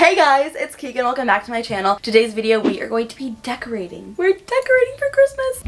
Hey guys, it's Keegan. Welcome back to my channel. Today's video we are going to be decorating. We're decorating for Christmas.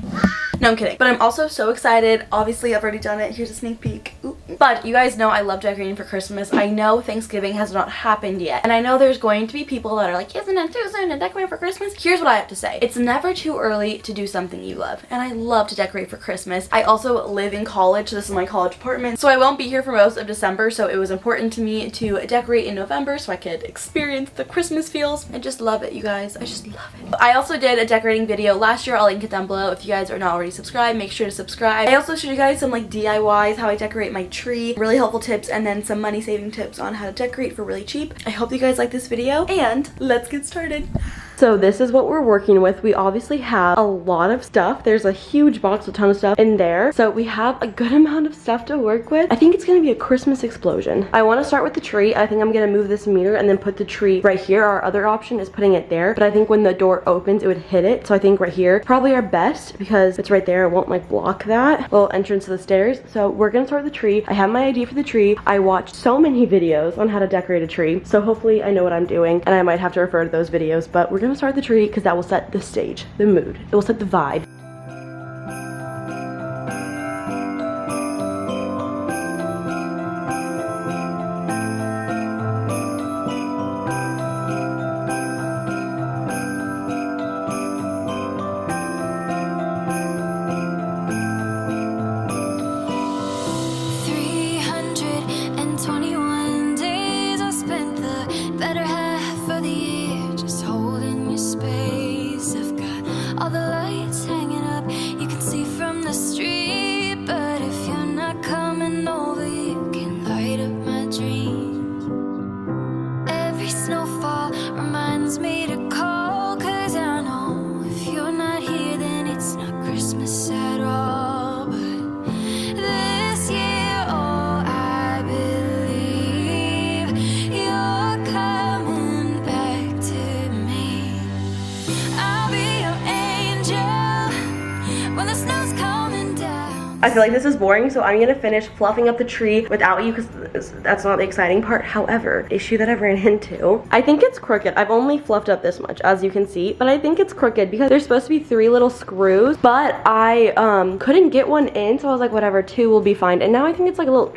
No, I'm kidding. But I'm also so excited. Obviously, I've already done it. Here's a sneak peek. Ooh. But you guys know I love decorating for Christmas. I know Thanksgiving has not happened yet. And I know there's going to be people that are like, isn't it too soon to decorate for Christmas? Here's what I have to say. It's never too early to do something you love. And I love to decorate for Christmas. I also live in college. This is my college apartment. So I won't be here for most of December. So it was important to me to decorate in November so I could experience the Christmas feels. I just love it, you guys. I just love it. I also did a decorating video last year. I'll link it down below. If you guys are not already subscribed, make sure to subscribe. I also showed you guys some like DIYs, how I decorate my tree, really helpful tips, and then some money saving tips on how to decorate for really cheap. I hope you guys like this video, and let's get started. So this is what we're working with. We obviously have a lot of stuff. There's a huge box with a ton of stuff in there. So we have a good amount of stuff to work with. I think it's gonna be a Christmas explosion. I wanna start with the tree. I think I'm gonna move this meter and then put the tree right here. Our other option is putting it there, but I think when the door opens, it would hit it. So I think right here, probably our best because it's right there. It won't like block that little entrance to the stairs. So we're gonna start with the tree. I have my idea for the tree. I watched so many videos on how to decorate a tree. So hopefully I know what I'm doing, and I might have to refer to those videos, but we're gonna start the tree because that will set the stage, the mood. It will set the vibe. All the lights hanging up, you can see from the street. But if you're not coming over, you can light up my dreams. Every snowfall reminds me to call, 'cause I know if you're not here, then it's not Christmas at all. But this year, oh, I believe you're coming back to me. I'll be your when the snow's coming down. I feel like this is boring, so I'm gonna finish fluffing up the tree without you because that's not the exciting part. However, issue that I've ran into, I think it's crooked. I've only fluffed up this much, as you can see, but I think it's crooked because there's supposed to be 3 little screws, but I couldn't get one in, so I was like, whatever, 2 will be fine. And now I think it's like a little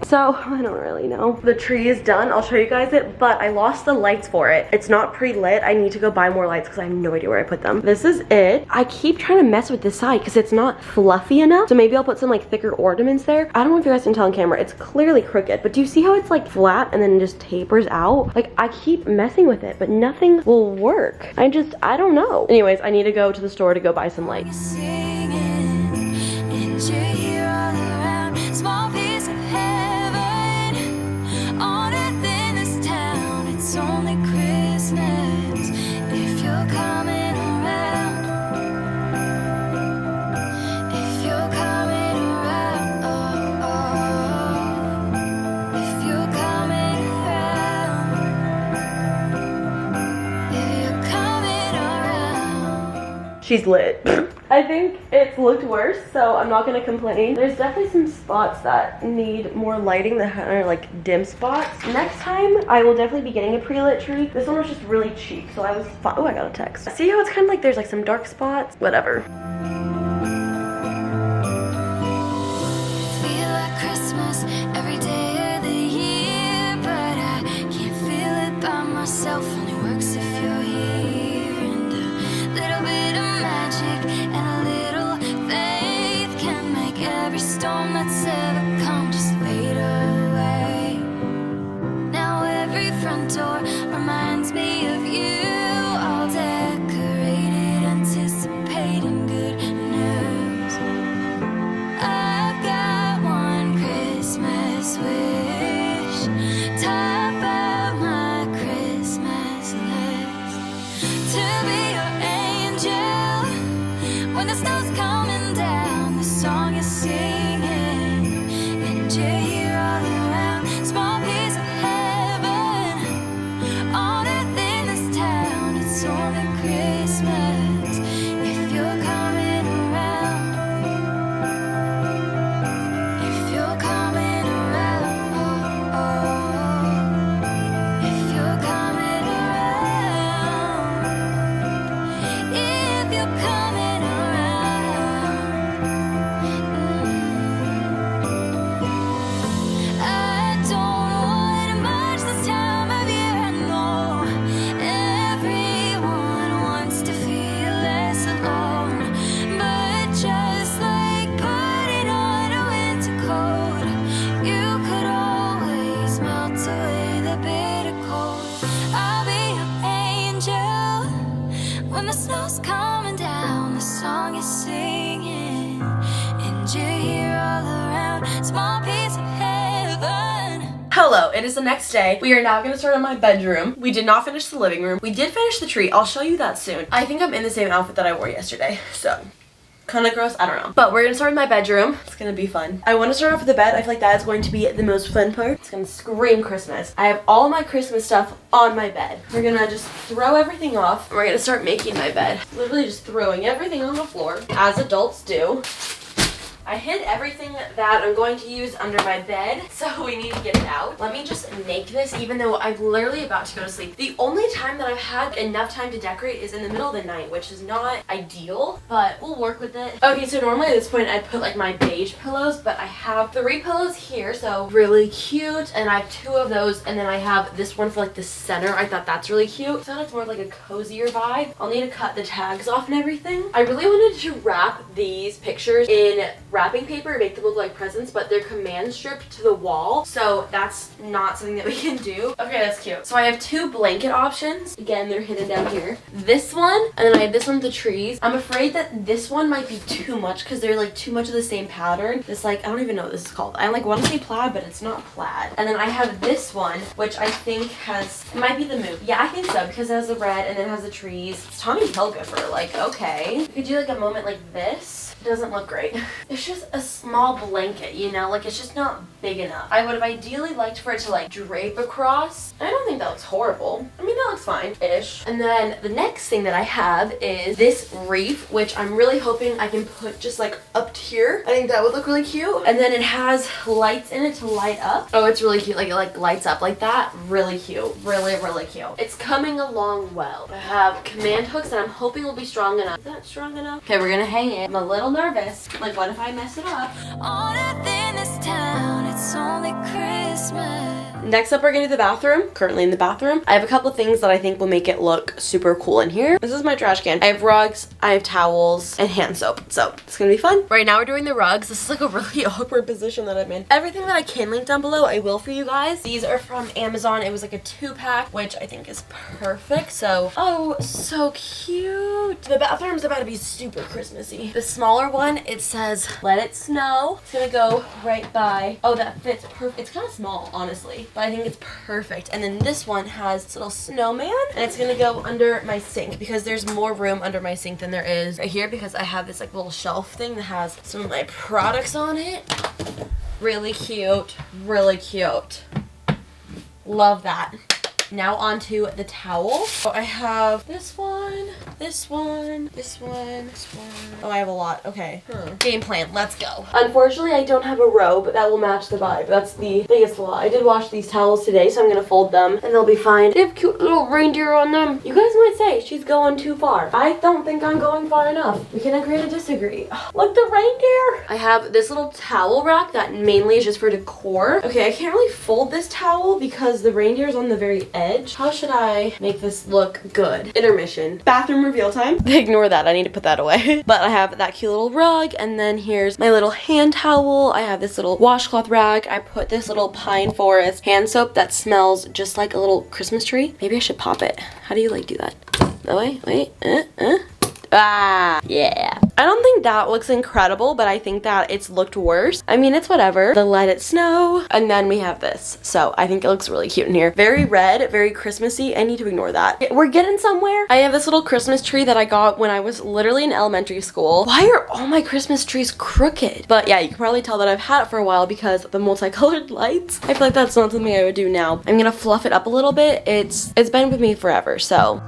so I don't really know. The tree is done. I'll show you guys it, but I lost the lights for it. It's not pre-lit. I need to go buy more lights because I have no idea where I put them. This is it. I keep trying to mess with this side because it's not fluffy enough. So maybe I'll put some like thicker ornaments there. I don't know if you guys can tell on camera. It's clearly crooked, but do you see how it's like flat and then it just tapers out? Like I keep messing with it, but nothing will work. I don't know. Anyways, I need to go to the store to go buy some lights. Small piece of heaven on earth in this town. It's only Christmas if you're coming around. If you're coming around, oh, oh. If you're coming around, if you're coming around. She's lit. I think it's looked worse, so I'm not gonna complain. There's definitely some spots that need more lighting that are like dim spots. Next time, I will definitely be getting a pre-lit tree. This one was just really cheap, so I was fine. Oh, I got a text. See how it's kind of like there's like some dark spots? Whatever. Feel like Christmas every day of the year, but I can't feel it by myself. Only works if you're here, and a little bit of magic and a little faith can make every storm that's ever come just fade away. Now every front door reminds me of you, all decorated, anticipating good news. I've got one Christmas wish, top of my Christmas Hello, it is the next day. We are now gonna start on my bedroom. We did not finish the living room. We did finish the tree. I'll show you that soon. I think I'm in the same outfit that I wore yesterday, so kind of gross, I don't know. But we're gonna start with my bedroom. It's gonna be fun. I want to start off with the bed. I feel like that is going to be the most fun part. It's gonna scream Christmas. I have all my Christmas stuff on my bed. We're gonna just throw everything off. And we're gonna start making my bed. Literally just throwing everything on the floor, as adults do. I hid everything that I'm going to use under my bed, so we need to get it out. Let me just make this, even though I'm literally about to go to sleep. The only time that I've had enough time to decorate is in the middle of the night, which is not ideal, but we'll work with it. Okay, so normally at this point I'd put like my beige pillows, but I have 3 pillows here, so really cute, and I have 2 of those, and then I have this one for like the center. I thought that's really cute. So it's more like a cozier vibe. I'll need to cut the tags off and everything. I really wanted to wrap these pictures in wrapping paper and make them look like presents, but they're command stripped to the wall, so that's not something that we can do. Okay, that's cute. So I have 2 blanket options. Again, they're hidden down here. This one, and then I have this one with the trees. I'm afraid that this one might be too much because they're like too much of the same pattern. This, like, I don't even know what this is called. I like want to say plaid, but it's not plaid. And then I have this one, which I think has, it might be the move. Yeah, I think so, because it has the red and then it has the trees. It's Tommy Hilfiger, like, okay. You could do like a moment like this. It doesn't look great. It's just a small blanket, you know, like it's just not big enough. I would have ideally liked for it to like drape across. I don't think that looks horrible. I mean, that looks fine-ish. And then the next thing that I have is this wreath, which I'm really hoping I can put just like up here. I think that would look really cute. And then it has lights in it to light up. Oh, it's really cute. Like it like lights up like that. Really cute. Really, really cute. It's coming along well. I have command hooks that I'm hoping will be strong enough. Is that strong enough? Okay, we're gonna hang it. I'm a little nervous. Like, what if I mess it up? On earth in this town, it's only Christmas. Next up, we're gonna do the bathroom. Currently in the bathroom. I have a couple things that I think will make it look super cool in here. This is my trash can. I have rugs, I have towels, and hand soap. So it's gonna be fun. Right now we're doing the rugs. This is like a really awkward position that I'm in. Everything that I can link down below, I will for you guys. These are from Amazon. It was like a 2-pack, which I think is perfect. So, oh, so cute. The bathroom's about to be super Christmassy. The smaller one, it says, let it snow. It's gonna go right by. Oh, that fits perfect. It's kind of small, honestly, but I think it's perfect. And then this one has this little snowman, and it's gonna go under my sink because there's more room under my sink than there is right here because I have this like little shelf thing that has some of my products on it. Really cute, really cute. Love that. Now onto the towel. So I have this one, this one, this one, this one. Oh, I have a lot. Okay. Game plan. Let's go. Unfortunately, I don't have a robe that will match the vibe. That's the biggest flaw. I did wash these towels today, so I'm gonna fold them and they'll be fine. They have cute little reindeer on them. You guys might say she's going too far. I don't think I'm going far enough. We can agree to disagree. Look, the reindeer. I have this little towel rack that mainly is just for decor. Okay, I can't really fold this towel because the reindeer's on the very edge. How should I make this look good? Intermission. Bathroom reveal time. Ignore that. I need to put that away. But I have that cute little rug, and then here's my little hand towel. I have this little washcloth rag. I put this little pine forest hand soap that smells just like a little Christmas tree. Maybe I should pop it. How do you like do that? That way? Wait. Ah, yeah. I don't think that looks incredible, but I think that it's looked worse. I mean, it's whatever. The let it snow, and then we have this. So I think it looks really cute in here. Very red, very Christmassy. I need to ignore that. We're getting somewhere. I have this little Christmas tree that I got when I was literally in elementary school. Why are all my Christmas trees crooked? But yeah, you can probably tell that I've had it for a while because the multicolored lights. I feel like that's not something I would do now. I'm gonna fluff it up a little bit. It's been with me forever, so.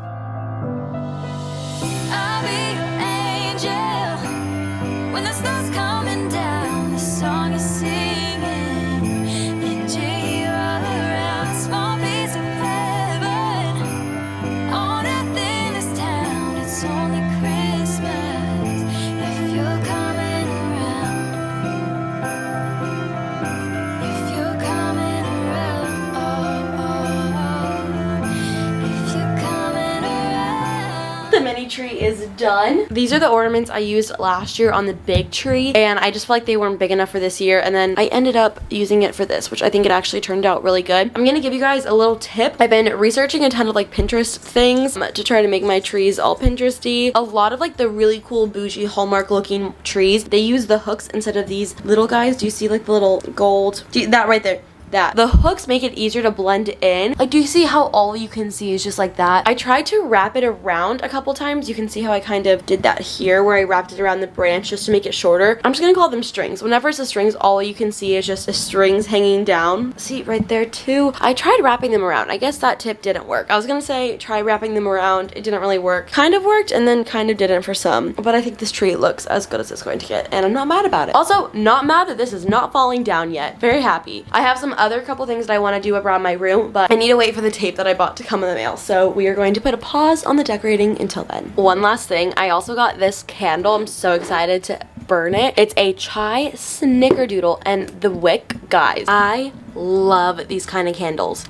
The mini tree is done. These are the ornaments I used last year on the big tree, and I just feel like they weren't big enough for this year, and then I ended up using it for this, which I think it actually turned out really good. I'm gonna give you guys a little tip. I've been researching a ton of like Pinterest things to try to make my trees all Pinteresty. A lot of like the really cool bougie Hallmark looking trees, they use the hooks instead of these little guys. Do you see like the little gold? That right there. that. The hooks make it easier to blend in. Like, do you see how all you can see is just like that? I tried to wrap it around a couple times. You can see how I kind of did that here where I wrapped it around the branch just to make it shorter. I'm just gonna call them strings. Whenever it's the strings, all you can see is just the strings hanging down. See right there too? I tried wrapping them around. I guess that tip didn't work. I was gonna say try wrapping them around. It didn't really work. Kind of worked and then kind of didn't for some. But I think this tree looks as good as it's going to get and I'm not mad about it. Also, not mad that this is not falling down yet. Very happy. I have some other couple things that I want to do around my room, but I need to wait for the tape that I bought to come in the mail. So we are going to put a pause on the decorating until then. One last thing, I also got this candle. I'm so excited to burn it. It's a chai snickerdoodle and the wick, guys, I love these kind of candles.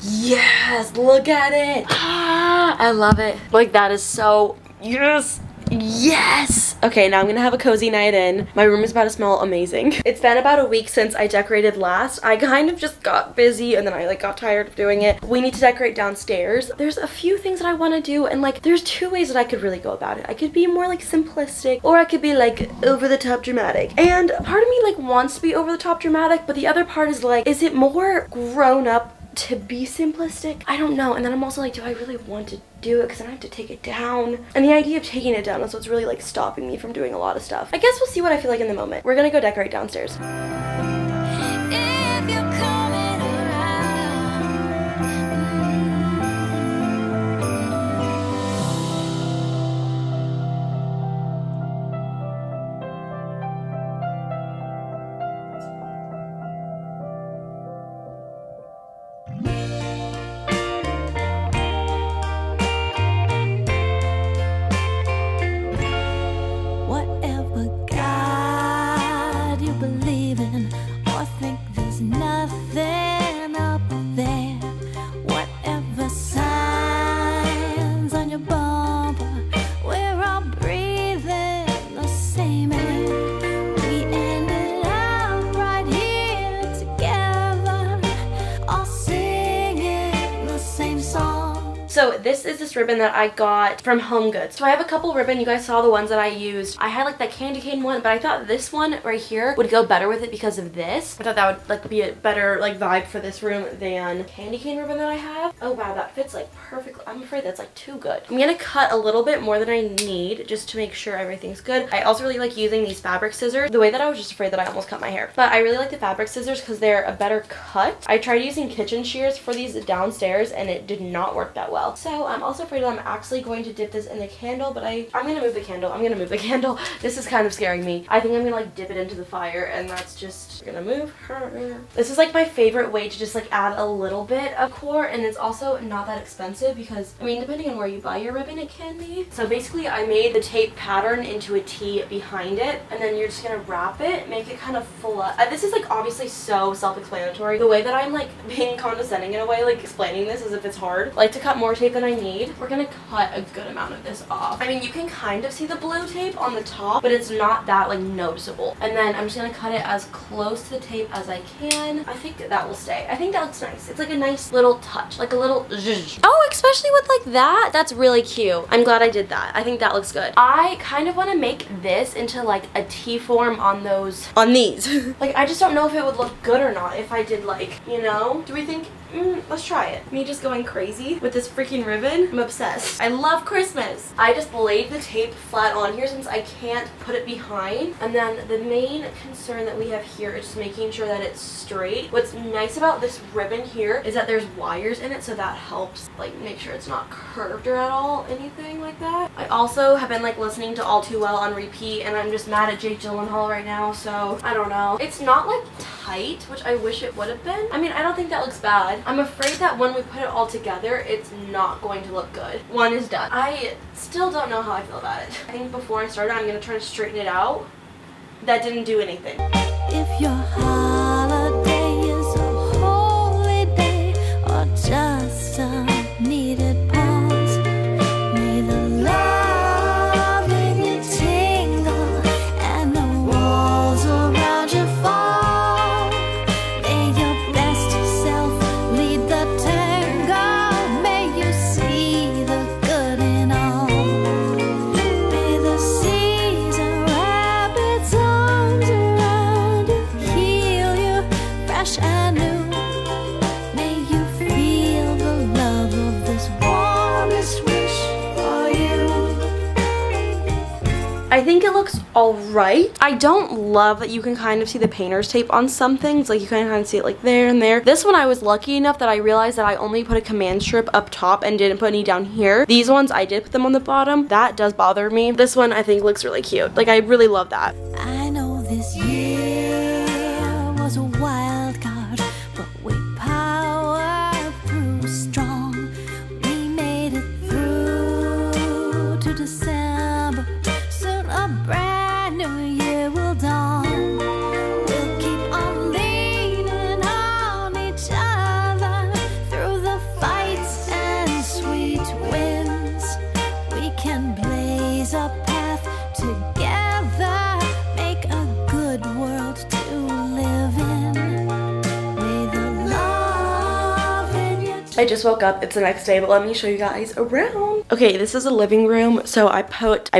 Yes, look at it. I love it. Like, that is so, yes. Yes! Okay, now I'm gonna have a cozy night in. My room is about to smell amazing. It's been about a week since I decorated last. I kind of just got busy and then I like got tired of doing it. We need to decorate downstairs. There's a few things that I want to do and like there's two ways that I could really go about it. I could be more like simplistic or I could be like over the top dramatic. And part of me like wants to be over the top dramatic, but the other part is like, is it more grown up to be simplistic? I don't know. And then I'm also like, do I really want to do it? Because then I have to take it down. And the idea of taking it down is what's really like stopping me from doing a lot of stuff. I guess we'll see what I feel like in the moment. We're gonna go decorate downstairs. So this is this ribbon that I got from Home Goods. So I have a couple ribbon. You guys saw the ones that I used. I had like that candy cane one, but I thought this one right here would go better with it because of this. I thought that would like be a better like vibe for this room than candy cane ribbon that I have. Oh wow, that fits like perfectly. I'm afraid that's like too good. I'm gonna cut a little bit more than I need just to make sure everything's good. I also really like using these fabric scissors. The way that I was just afraid that I almost cut my hair. But I really like the fabric scissors because they're a better cut. I tried using kitchen shears for these downstairs and it did not work that well. So I'm also afraid that I'm actually going to dip this in the candle, but I'm gonna move the candle. I'm gonna move the candle. This is kind of scaring me. I think I'm gonna like dip it into the fire and that's just gonna move her. This is like my favorite way to just like add a little bit of core, and it's also not that expensive because I mean depending on where you buy your ribbon it can be. So basically I made the tape pattern into a T behind it and then you're just gonna wrap it, make it kind of full up. This is like obviously so self-explanatory. The way that I'm like being condescending in a way, like explaining this as if it's hard. Like to cut more tape than I need. We're gonna cut a good amount of this off. I mean you can kind of see the blue tape on the top, but it's not that like noticeable. And then I'm just gonna cut it as close to the tape as I can. I think that will stay. I think that looks nice. It's like a nice little touch, like a little zhuzh. Oh, especially with like that. That's really cute. I'm glad I did that. I think that looks good. I kind of want to make this into like a T form on these. Like I just don't know if it would look good or not if I did like, you know, do we think let's try it. Me just going crazy with this freaking ribbon. I'm obsessed. I love Christmas. I just laid the tape flat on here since I can't put it behind. And then the main concern that we have here is just making sure that it's straight. What's nice about this ribbon here is that there's wires in it, so that helps like make sure it's not curved or at all anything like that. I also have been like listening to All Too Well on repeat and I'm just mad at Jake Gyllenhaal right now, so I don't know. It's not like tight, which I wish it would have been. I mean, I don't think that looks bad. I'm afraid that when we put it all together, it's not going to look good. One is done. I still don't know how I feel about it. I think before I started, I'm going to try to straighten it out. That didn't do anything. If your holiday is a holy day or just a needed pause, may the love in you tingle and the walls around you fall. May your best self lead the tango. May you see the good in all. May the season wrap its arms around you, heal you fresh I think it looks alright. I don't love that you can kind of see the painter's tape on some things. Like you can kind of see it like there and there. This one I was lucky enough that I realized that I only put a command strip up top and didn't put any down here. These ones I did put them on the bottom. That does bother me. This one I think looks really cute. Like I really love that. I know this year was a wild card, but we powered through strong. We made it through to December. Soon a brand new year will dawn. We'll keep on leaning on each other through the fights and sweet winds. We can blaze a path together, make a good world to live in. May the love in your I just woke up. It's the next day, but let me show you guys around. Okay, this is a living room. So I put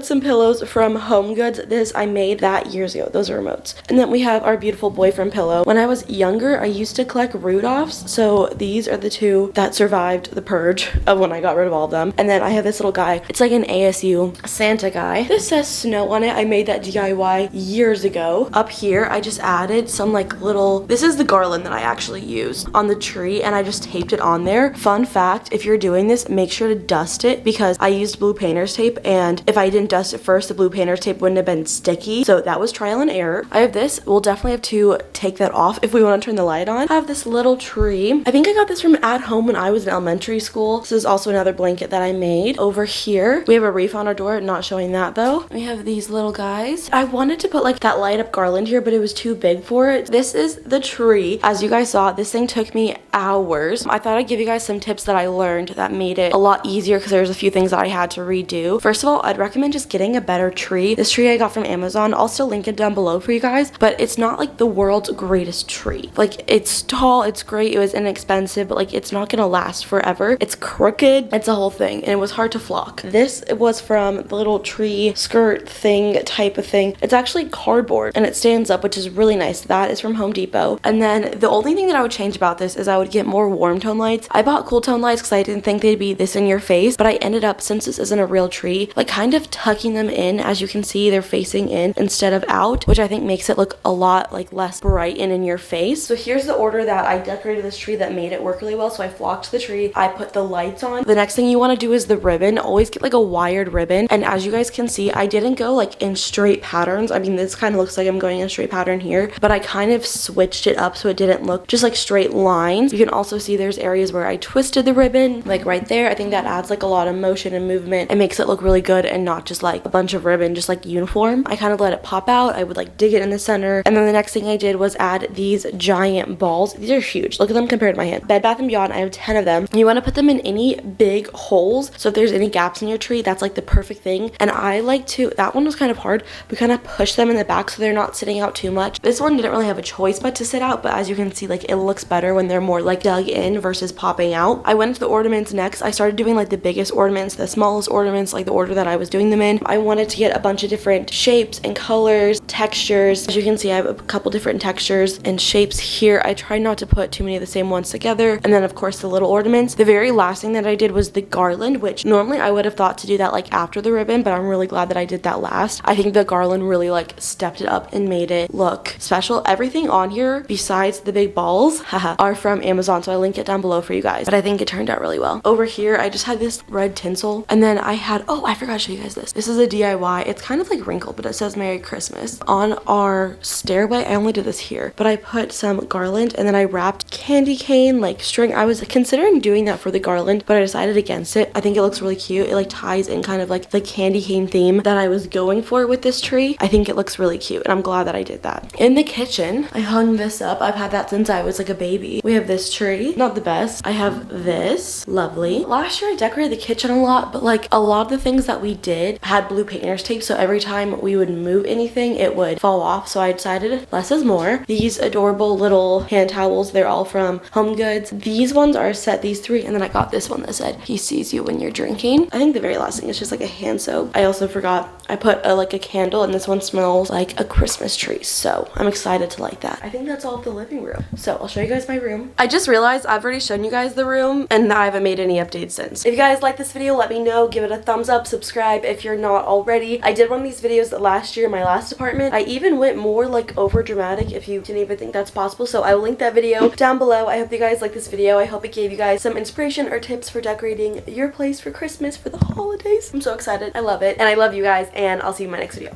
some pillows from Home Goods. This I made that years ago. Those are remotes. And then we have our beautiful boyfriend pillow. When I was younger, I used to collect Rudolphs. So these are the two that survived the purge of when I got rid of all of them. And then I have this little guy. It's like an ASU Santa guy. This says snow on it. I made that DIY years ago. Up here, I just added some like little, this is the garland that I actually used on the tree, and I just taped it on there. Fun fact, if you're doing this, make sure to dust it, because I used blue painter's tape, and if I didn't dust it first, the blue painter's tape wouldn't have been sticky. So that was trial and error. I have this. We'll definitely have to take that off if we want to turn the light on. I have this little tree. I think I got this from At Home when I was in elementary school. This is also another blanket that I made. Over here, we have a reef on our door. Not showing that though. We have these little guys. I wanted to put like that light up garland here, but it was too big for it. This is the tree. As you guys saw, this thing took me hours. I thought I'd give you guys some tips that I learned that made it a lot easier, because there's a few things that I had to redo. First of all, I'd recommend just getting a better tree. This tree I got from Amazon. I'll still link it down below for you guys, but it's not like the world's greatest tree. Like it's tall, it's great, it was inexpensive, but like it's not gonna last forever. It's crooked, it's a whole thing, and it was hard to flock. This was from the little tree skirt thing type of thing. It's actually cardboard and it stands up, which is really nice. That is from Home Depot. And then the only thing that I would change about this is I would get more warm tone lights. I bought cool tone lights because I didn't think they'd be this in your face, but I ended up, since this isn't a real tree, like kind of tucking them in. As you can see, they're facing in instead of out, which I think makes it look a lot like less bright and in your face. So here's the order that I decorated this tree that made it work really well. So I flocked the tree, I put the lights on. The next thing you want to do is the ribbon. Always get like a wired ribbon, and as you guys can see, I didn't go like in straight patterns. I mean, this kind of looks like I'm going in a straight pattern here, but I kind of switched it up so it didn't look just like straight lines. You can also see there's areas where I twisted the ribbon, like right there. I think that adds like a lot of motion and movement. It makes it look really good and not just like a bunch of ribbon, just like uniform. I kind of let it pop out. I would like dig it in the center, and then the next thing I did was add these giant balls. These are huge. Look at them compared to my hand. Bed Bath & Beyond, I have 10 of them. You want to put them in any big holes, so if there's any gaps in your tree, that's like the perfect thing. And I like to, that one was kind of hard, but kind of push them in the back so they're not sitting out too much. This one didn't really have a choice but to sit out, but as you can see, like it looks better when they're more like dug in versus popping out. I went to the ornaments next. I started doing like the biggest ornaments, the smallest ornaments, like the order that I was doing them in. I wanted to get a bunch of different shapes and colors, textures. As you can see, I have a couple different textures and shapes here. I tried not to put too many of the same ones together. And then of course the little ornaments. The very last thing that I did was the garland, which normally I would have thought to do that like after the ribbon, but I'm really glad that I did that last. I think the garland really like stepped it up and made it look special. Everything on here besides the big balls are from Amazon, so I link it down below for you guys, but I think it turned out really well. Over here I just had this red tinsel, and then I had, oh, I forgot to show you guys this. This is a DIY. It's kind of like wrinkled, but it says Merry Christmas. On our stairway, I only did this here, but I put some garland and then I wrapped candy cane like string. I was considering doing that for the garland, but I decided against it. I think it looks really cute. It like ties in kind of like the candy cane theme that I was going for with this tree. I think it looks really cute, and I'm glad that I did that. In the kitchen, I hung this up. I've had that since I was like a baby. We have this tree, not the best. I have this, lovely. Last year I decorated the kitchen a lot, but like a lot of the things that we did had blue painter's tape, so every time we would move anything it would fall off, so I decided less is more. These adorable little hand towels, they're all from Home Goods. These ones are a set, these three, and then I got this one that said he sees you when you're drinking. I think the very last thing is just like a hand soap. I also forgot I put like a candle, and this one smells like a Christmas tree, so I'm excited to light that. I think that's all of the living room, so I'll show you guys my room. I just realized realized I've already shown you guys the room and I haven't made any updates since. If you guys like this video, let me know. Give it a thumbs up, subscribe if you're not already. I did one of these videos last year in my last apartment. I even went more like over dramatic, if you didn't even think that's possible, so I will link that video down below. I hope you guys like this video. I hope it gave you guys some inspiration or tips for decorating your place for Christmas, for the holidays. I'm so excited. I love it, and I love you guys, and I'll see you in my next video.